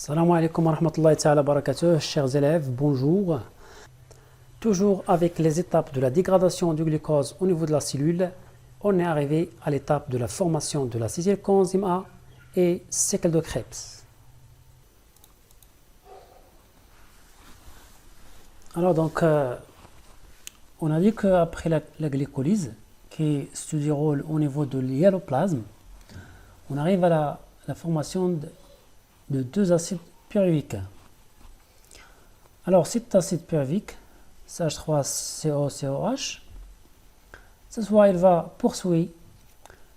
Salam alaikum wa rahmatullahi ta'ala barakatuh, chers élèves, bonjour. Toujours avec les étapes de la dégradation du glucose au niveau de la cellule, on est arrivé à l'étape de la formation de l'acétylcoenzyme A et cycle de Krebs. Alors donc, on a dit qu'après la glycolyse, qui se déroule au niveau de l'hyaloplasme, on arrive à la formation de deux acides pyruviques. Alors cet acide pyruvique, CH3COCOH, ce soit il va poursuivre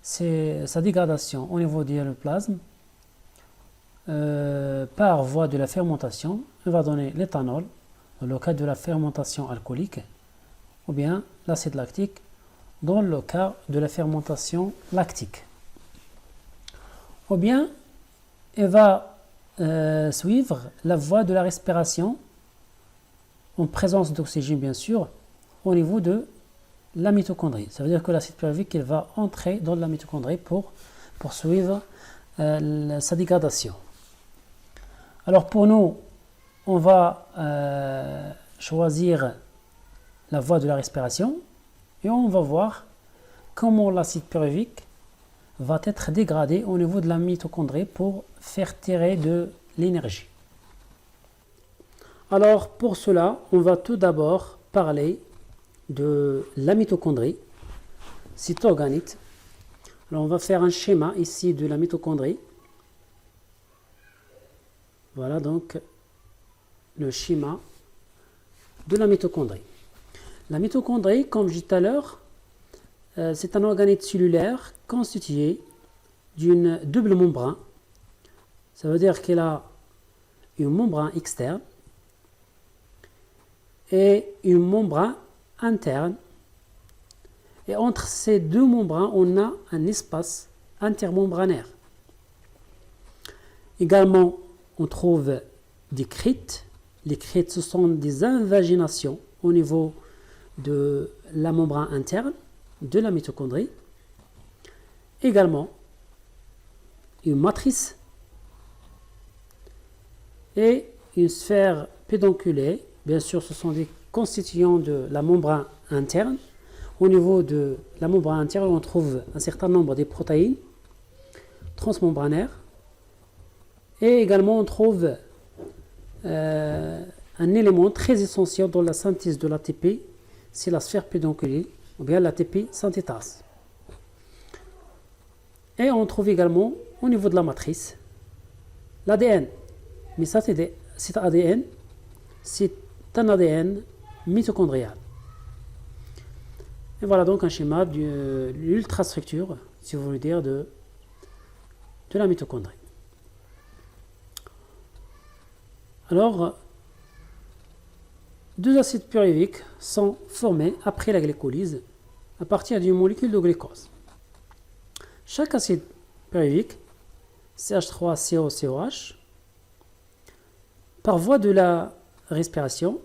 sa dégradation au niveau du hyaloplasme par voie de la fermentation. Il va donner l'éthanol dans le cas de la fermentation alcoolique ou bien l'acide lactique dans le cas de la fermentation lactique. Ou bien il va suivre la voie de la respiration en présence d'oxygène bien sûr au niveau de la mitochondrie. Ça veut dire que l'acide pyruvique il va entrer dans la mitochondrie pour poursuivre sa dégradation. Alors pour nous, on va choisir la voie de la respiration et on va voir comment l'acide pyruvique va être dégradé au niveau de la mitochondrie pour faire tirer de l'énergie. Alors pour cela, on va tout d'abord parler de la mitochondrie cytoorganite. Alors on va faire un schéma ici de la mitochondrie. Voilà donc le schéma de la mitochondrie. La mitochondrie, comme je disais tout à l'heure, c'est un organite cellulaire constitué d'une double membrane. Ça veut dire qu'il a une membrane externe et une membrane interne. Et entre ces deux membranes, on a un espace intermembranaire. Également, on trouve des crites. Les crites, ce sont des invaginations au niveau de la membrane interne de la mitochondrie. Également, une matrice et une sphère pédonculée. Bien sûr, ce sont des constituants de la membrane interne. Au niveau de la membrane interne, on trouve un certain nombre de protéines transmembranaires. Et également, on trouve un élément très essentiel dans la synthèse de l'ATP, c'est la sphère pédonculée, ou bien l'ATP synthétase. Et on trouve également, au niveau de la matrice, l'ADN. Mais cet ADN, c'est un ADN mitochondrial. Et voilà donc un schéma de l'ultrastructure, si vous voulez dire, de la mitochondrie. Alors, deux acides pyruviques sont formés après la glycolyse à partir d'une molécule de glucose. Chaque acide pyruvique, CH3COCOH, par voie de la respiration,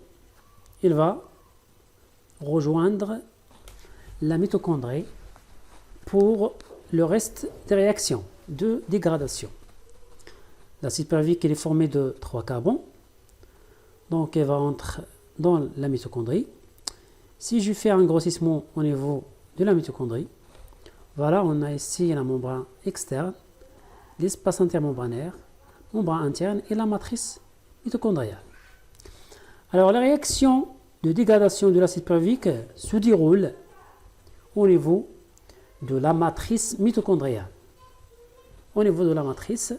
il va rejoindre la mitochondrie pour le reste des réactions de dégradation. L'acide pyruvique est formé de 3 carbones, donc il va entrer dans la mitochondrie. Si je fais un grossissement au niveau de la mitochondrie, voilà, on a ici la membrane externe, l'espace intermembranaire, membrane interne et la matrice mitochondriale. Alors la réaction de dégradation de l'acide pyruvique se déroule au niveau de la matrice mitochondriale. Au niveau de la matrice,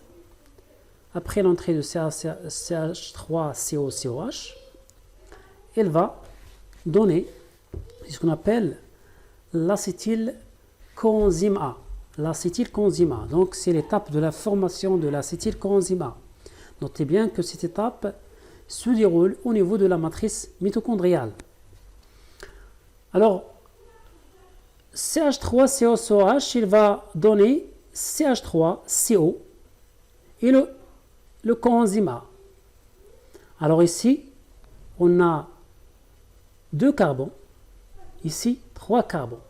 après l'entrée de CH3COCOH, elle va donner ce qu'on appelle l'acétylcoenzyme A. L'acétylcoenzyme A, donc c'est l'étape de la formation de l'acétylcoenzyme A. Notez bien que cette étape se déroule au niveau de la matrice mitochondriale. Alors, CH3COCOH, il va donner CH3CO et le coenzyme A. Alors ici, on a 2 carbones, ici 3 carbones.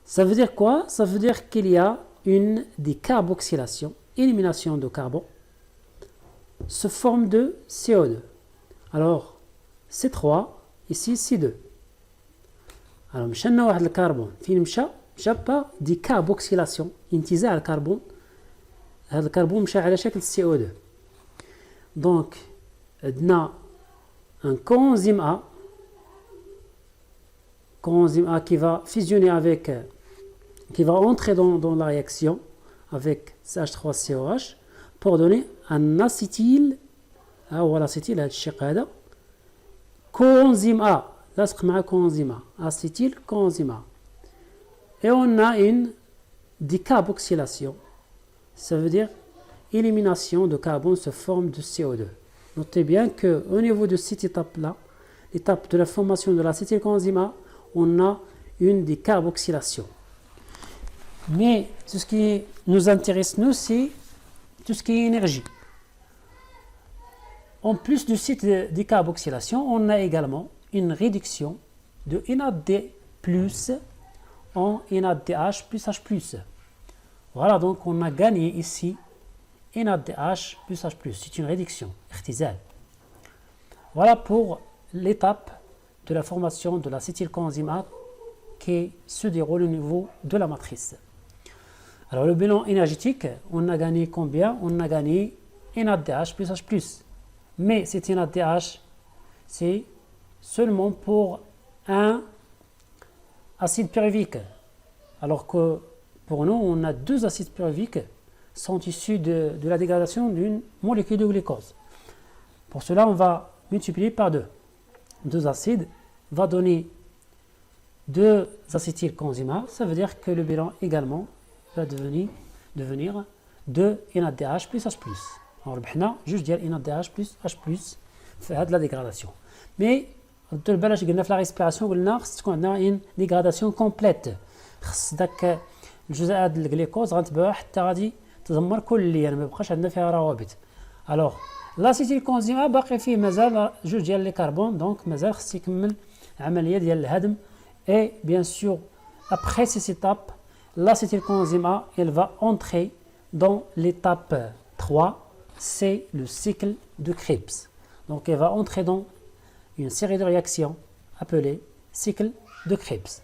Ça veut dire quoi? Ça veut dire qu'il y a une décarboxylation, élimination de carbone se forme de CO2. Alors, C3, ici C2. Alors, مشينا واحد الكربون فين مشى با دي كاربوكسيلاسيون انتزاع الكربون. هذا الكربون مشى على شكل CO2. Donc, عندنا un coenzyme A qui va fusionner avec, qui va entrer dans la réaction avec CH3COH pour donner un acétyl. هو l'acétyl هذا الشق هذا coenzyme A لاصق مع coenzyme A acétyl coenzyme A. Et on a une décarboxylation, ça veut dire élimination de carbone sous forme de CO2. Notez bien qu'au niveau de cette étape-là, l'étape de la formation de l'acétylcoenzyme A, on a une décarboxylation. Mais ce qui nous intéresse, nous, c'est tout ce qui est énergie. En plus de cette décarboxylation, on a également une réduction de NAD+ en NADH plus H+. Voilà, donc on a gagné ici NADH plus H+. C'est une réduction, اختزال. Voilà pour l'étape de la formation de l'acétylcoenzyme A qui se déroule au niveau de la matrice. Alors le bilan énergétique, on a gagné combien? On a gagné NADH plus H+. Mais cet NADH, c'est seulement pour un acide pyruvique. Alors que pour nous, on a deux acides pyruviques qui sont issus de la dégradation d'une molécule de glucose. Pour cela, on va multiplier par deux. Deux acides va donner deux acétylcoenzyme A. Ça veut dire que le bilan également va devenir 2 NADH plus H+. Alors, ربحنا جوج ديال NADH plus H+ في هذه la dégradation. Mais ردوا البال اش قلنا في لا ريسبيراسيون قلنا خص تكون عندنا ان ديغراداسيون كومبليت. خص داك الجزيئات ديال الجليكوز غنتبعوها حتى غادي تدمر كليا ما يبقاش عندنا فيها روابط. الوغ لاسيتيلكونزيم باقي فيه مازال جوج ديال لي كربون دونك مازال خص يكمل العمليه ديال الهدم. Et bien sûr après ces étapes l'acétylcoenzyme A elle va entrer dans l'étape 3, c'est le cycle de Krebs. Donc elle va entrer dans une série de réactions appelée cycle de Krebs.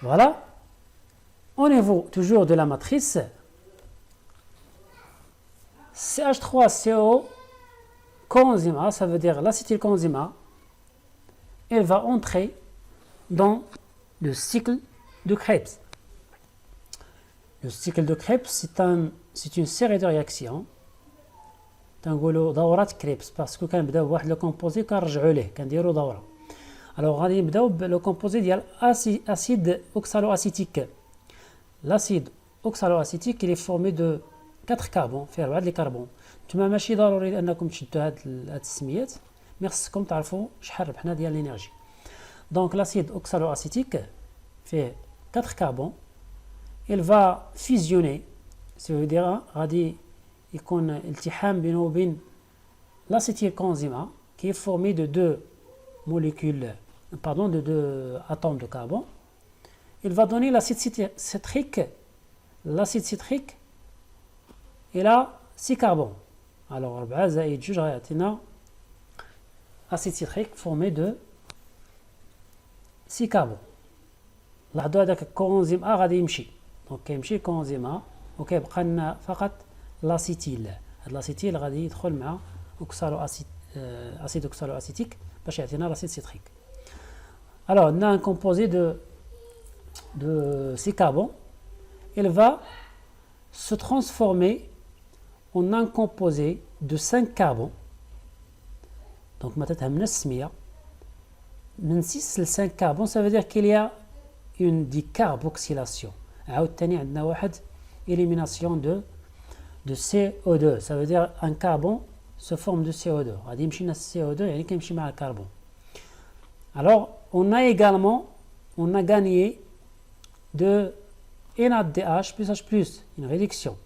Voilà. Au niveau toujours de la matrice, CH3CO coenzyme A, ça veut dire l'acétylcoenzyme A, elle va entrer dans le cycle de Krebs. Le cycle de Krebs, c'est une série de réactions. تنقولوا دورات كريبس باسكو كنبداو بواحد لو كومبوزي كنرجعوا ليه كنديروا دوره. الوغ غادي نبداو بلو كومبوزي ديال اسيد اوكسالو اسيتيك. لاسيد اوكسالو اسيتيك اللي فورمي دو 4 كربون فيه 4 لي كربون. نتوما ماشي ضروري انكم تشدوا هاد التسميات مي خصكم تعرفوا شحال ربحنا ديال الانرجي. دونك لاسيد اوكسالو اسيتيك فيه 4 كربون il va fusionner ça veut dire غادي يكون التحام بينه وبين l'acétylcoenzyme A qui est formé de deux molécules, pardon, de deux atomes de carbone. Il va donner l'acide citrique. L'acide citrique, il a 6 carbones. Alors, 4 زائد 2 غيعطينا acide citrique formé de 6 carbones. لاحظوا هذاك الكوانزيم A غادي يمشي. دونك كيمشي الكوانزيم A وكيبقى لنا فقط لاسيتيل. هاد لاسيتيل غادي يدخل مع اوكسالو اسيد اوكسالو اسيتيك باش يعطينا لاسيد سيتريك. Alors on a un composé de 6 carbone. Il va se transformer en un composé de 5 carbone. Donc ما تتهمنا السميه من 6 ل 5 carbone, ça veut dire qu'il y a une décarboxylation. عاوتاني عندنا واحد élimination de CO2, ça veut dire un carbone se forme de CO2. غادي يمشي لنا CO2 يعني كيمشي مع الكربون. Alors on a également gagné de NADH plus H+, une réduction.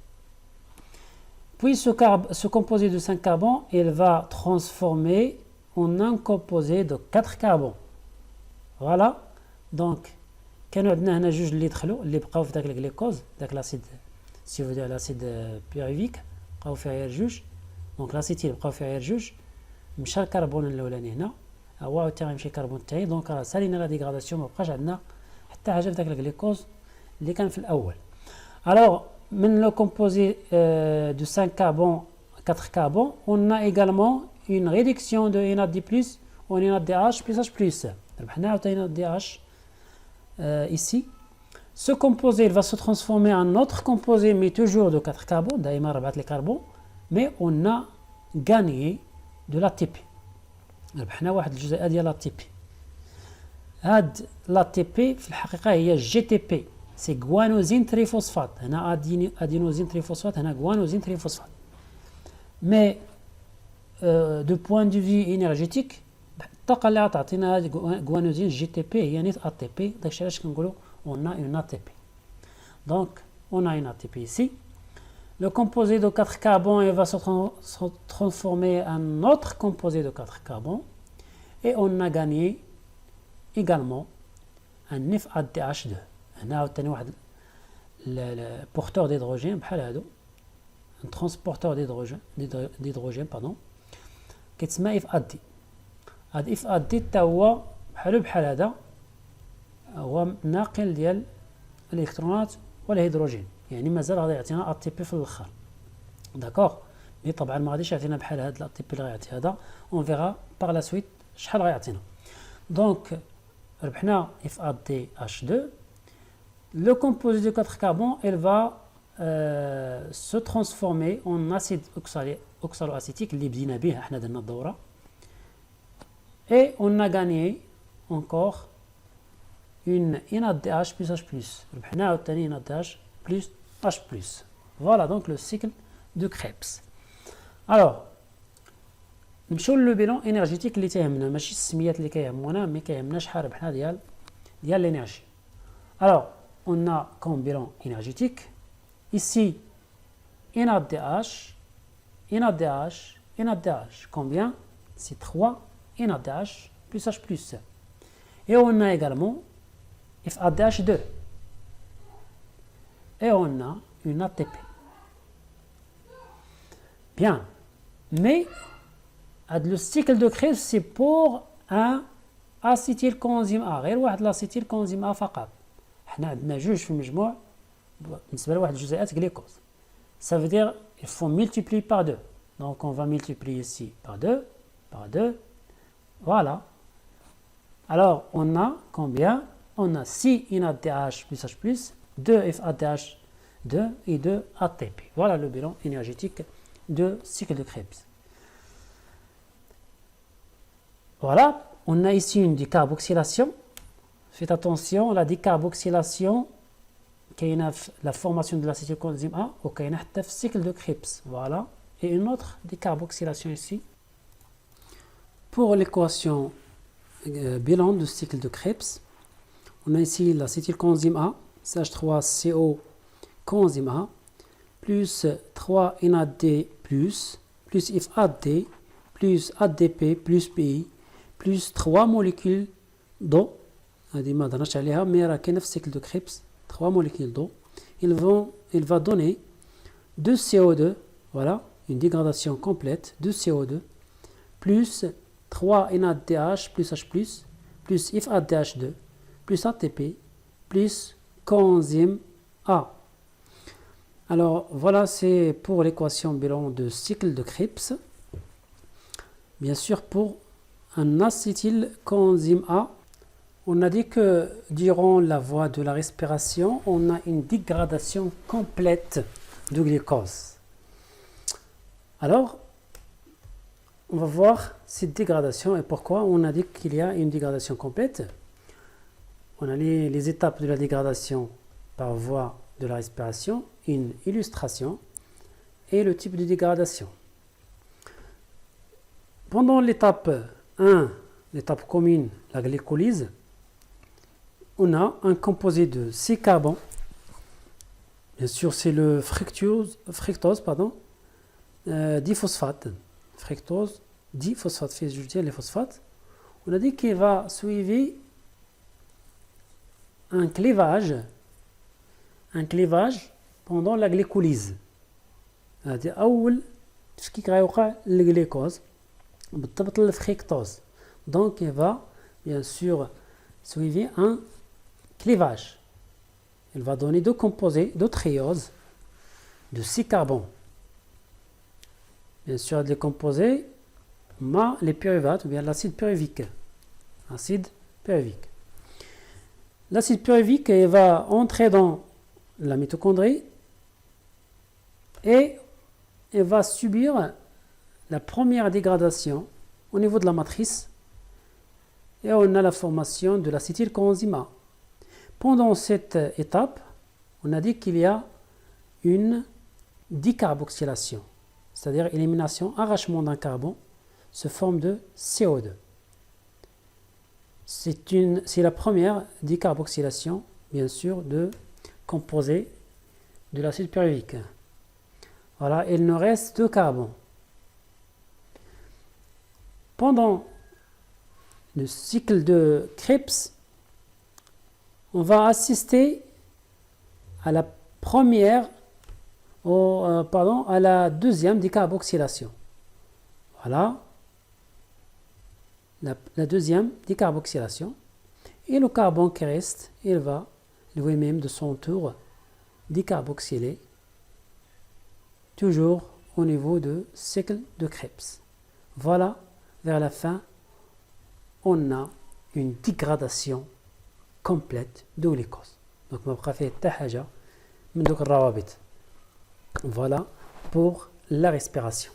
Puis ce composé de 5 carbone, il va transformer en un composé de 4 carbone. Voilà. Donc كانوا عندنا هنا جوج اللي دخلوا اللي بقاو في داك الجليكوز داك لاسيد سي فو دير لاسيد بيروفيك بقاو فيها غير جوج دونك لاسيتيل بقاو فيها غير جوج مشى الكربون الاولاني هنا هو عاوتاني غيمشي الكربون الثاني دونك راه سالينا لا ديغراداسيون ما بقاش عندنا حتى حاجه في داك الجليكوز اللي كان في الاول. الوغ من لو كومبوزي دو 5 carbon 4 carbon on a également une réduction de NAD+ en NADH plus H+. ربحنا عاوتاني NADH ici. Ce composé il va se transformer en un autre composé mais toujours de 4 carbone دائما 4 les carbone mais on a gagné de l'ATP. ربحنا واحد الجزيئه ديال l'ATP. هاد l'ATP في الحقيقه هي GTP سي guanosine triphosphate. هنا ادينوزين تريفوسفات هنا guanosine triphosphate. mais de point de vue énergétique الطاقه اللي غتعطينا هاد guanosine GTP هي نيت ATP. داكشي علاش كنقولوا on a une ATP. Donc, on a une ATP ici. Le composé de 4 carbone il va se transformer en un autre composé de 4 carbone. Et on a gagné également un FADH2. هنا عاوتاني واحد porteur d'hydrogène بحال هادو. Un transporteur d'hydrogène pardon. كيتسمى FAD. هاد FAD حتى هو بحال هذا هو ناقل ديال الالكترونات والهيدروجين يعني مازال غادي يعطينا ATP في الاخر داكوغ مي طبعا ما غاديش يعطينا بحال هاد ATP اللي غيعطي هذا اون فيغا باغ لا سويت شحال غيعطينا. دونك ربحنا FADH2. لو كومبوزي دو 4 carbone elle va se transformer en acide oxaloacétique اللي بدينا به حنا درنا الدوره. et on a gagné encore une NADH plus H+. ربحنا عاوتاني NADH plus H+. Voilà donc le cycle de Krebs. Alors نمشيو لو بيلون انرجيتيك اللي تيهمنا ماشي السميات اللي كيهمونا مي كيهمنا شحال ربحنا ديال l'énergie. Alors on a comme bilan énergétique ici NADH NADH NADH. Combien? C'est 3 NADH plus H+. Et on a également FADH2 et on a une ATP. Bien, mais le cycle de Krebs c'est pour un acétylcoenzyme A. غير واحد l'acétylcoenzyme A فقط. حنا عندنا جوج في المجموع بالنسبه لواحد الجزيئات glucose. Ça veut dire il faut multiplier par 2. Donc on va multiplier ici par 2 par 2. Voilà. Alors on a combien? On a 6 NADH plus H+, 2 FADH2 et 2 ATP. Voilà le bilan énergétique de cycle de Krebs. Voilà, on a ici une décarboxylation. Faites attention, la décarboxylation, la formation de l'acétylcoenzyme A, ou le cycle de Krebs. Voilà, et une autre décarboxylation ici. Pour l'équation bilan du cycle de Krebs, on a ici l'acétylcoenzyme A, CH3CO coenzyme A, plus 3 NAD+, plus FAD, plus ADP, plus PI, plus 3 molécules d'eau. هذه ما هضرناش عليها مي راه كاينه في السيكل دو كريبس 3 molécules d'eau. Il va donner 2 CO2, voilà, une dégradation complète de CO2, plus 3 NADH plus H+, plus FADH2, plus ATP, plus coenzyme A. Alors voilà, c'est pour l'équation bilan de cycle de Krebs. Bien sûr, pour un acétylcoenzyme A, on a dit que durant la voie de la respiration, on a une dégradation complète du glucose. Alors, on va voir cette dégradation et pourquoi on a dit qu'il y a une dégradation complète. On a les étapes de la dégradation par voie de la respiration, une illustration et le type de dégradation. Pendant l'étape 1, l'étape commune, la glycolyse, on a un composé de 6 carbones. Bien sûr, c'est le fructose, diphosphate. Fructose, diphosphate, fait je dis les phosphates. On a dit qu'il va suivre un clivage pendant la glycolyse. هذه أول تفكيك غيوقع للجليكوز بالضبط الفريكتوز. Donc il va bien sûr suivre un clivage. Il va donner deux composés de triose de 6 carbones. Bien sûr, les composés, les pyruvates ou bien l'acide pyruvique. Acide pyruvique. L'acide pyruvique va entrer dans la mitochondrie et il va subir la première dégradation au niveau de la matrice et on a la formation de l'acétylcoenzyme. Pendant cette étape, on a dit qu'il y a une dicarboxylation, c'est-à-dire élimination, arrachement d'un carbone sous forme de CO2. C'est la première dicarboxylation, bien sûr, de composés de l'acide pyruvique. Voilà, il nous reste 2 carbones. Pendant le cycle de Krebs, on va assister à la à la deuxième décarboxylation. Voilà, la deuxième décarboxylation. Et le carbone qui reste, il va lui-même de son tour décarboxyler, toujours au niveau du cycle de Krebs. Voilà, vers la fin, on a une dégradation complète de glucose. Donc, ما بقى فيه حتى حاجة من دوك الروابط. Voilà pour la respiration.